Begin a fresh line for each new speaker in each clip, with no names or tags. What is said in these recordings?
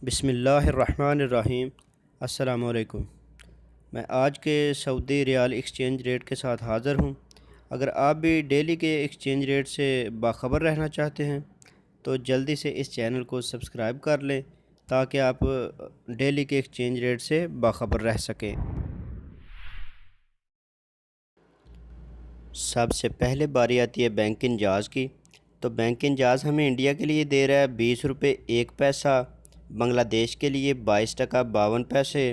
बिस्मिल्लाहिर्रहमानिर्रहीम। अस्सलामु अलैकुम। मैं आज के सऊदी रियाल एक्सचेंज रेट के साथ हाज़िर हूँ। अगर आप भी डेली के एक्सचेंज रेट से बाखबर रहना चाहते हैं तो जल्दी से इस चैनल को सब्सक्राइब कर लें ताकि आप डेली के एक्सचेंज रेट से बाखबर रह सकें। सबसे पहले बारी आती है बैंकिंग जाज की। तो बैंकिंग जाज हमें इंडिया के लिए दे रहा है 20 रुपये 1 पैसा, बांग्लादेश के लिए 22 टका 52 पैसे,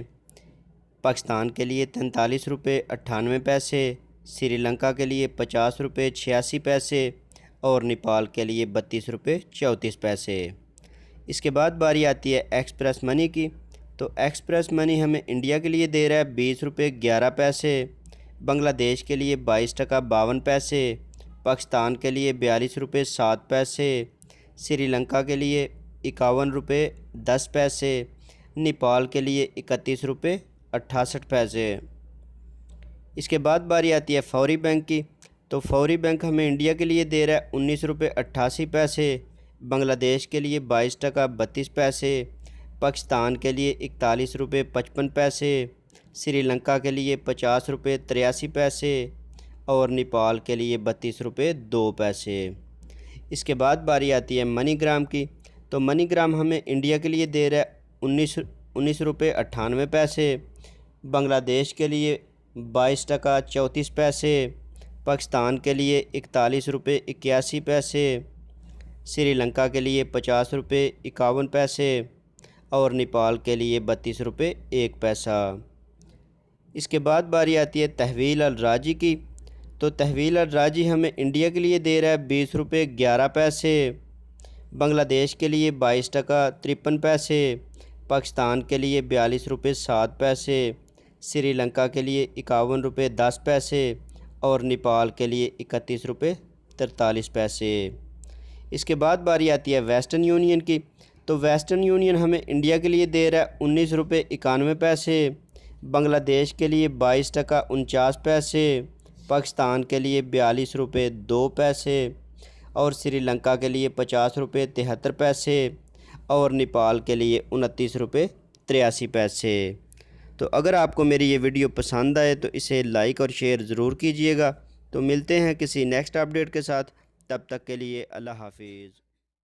पाकिस्तान के लिए 43 रुपये 98 पैसे, श्रीलंका के लिए 50 रुपये 86 पैसे और नेपाल के लिए 32 रुपये 34 पैसे। इसके बाद बारी आती है एक्सप्रेस मनी की। तो एक्सप्रेस मनी हमें इंडिया के लिए दे रहा है 20 रुपये 11 पैसे, बांग्लादेश के लिए 22 टका 52 पैसे, पाकिस्तान के लिए 42 रुपये 7 पैसे, श्रीलंका के लिए 51 रुपये 10 पैसे, नेपाल के लिए 31 रुपये 68 पैसे। इसके बाद बारी आती है फौरी बैंक की। तो फौरी बैंक हमें इंडिया के लिए दे रहा है 19 रुपये 88 पैसे, बांग्लादेश के लिए 22 टका 32 पैसे, पाकिस्तान के लिए 41 रुपये 55 पैसे, श्रीलंका के लिए 50 रुपये 83 पैसे और नेपाल के लिए 32 रुपये 2 पैसे। इसके बाद बारी आती है मनीग्राम की। तो मनीग्राम हमें इंडिया के लिए दे रहा है 19 रुपये 98 पैसे, बांग्लादेश के लिए 22 टका 34 पैसे, पाकिस्तान के लिए 41 रुपये 81 पैसे, श्रीलंका के लिए 50 रुपये 51 पैसे और नेपाल के लिए 32 रुपये 1 पैसा। इसके बाद बारी आती है तहवील अल राजी की। तो तहवील अल राजी हमें इंडिया के लिए दे रहा है 20 रुपये 11 पैसे, बांग्लादेश के लिए 22 टका 53 पैसे, पाकिस्तान के लिए 42 रुपये 7 पैसे, श्रीलंका के लिए 51 रुपये 10 पैसे और नेपाल के लिए 31 रुपये 43 पैसे। इसके बाद बारी आती है वेस्टर्न यूनियन की। तो वेस्टर्न यूनियन हमें इंडिया के लिए दे रहा है 19 रुपये 91 पैसे, बांग्लादेश के लिए 22 टका 49 पैसे, पाकिस्तान के लिए 42 रुपये 2 पैसे और श्रीलंका के लिए 50 रुपये 73 पैसे और नेपाल के लिए 29 रुपये 83 पैसे। तो अगर आपको मेरी ये वीडियो पसंद आए तो इसे लाइक और शेयर ज़रूर कीजिएगा। तो मिलते हैं किसी नेक्स्ट अपडेट के साथ, तब तक के लिए अल्लाह हाफिज़।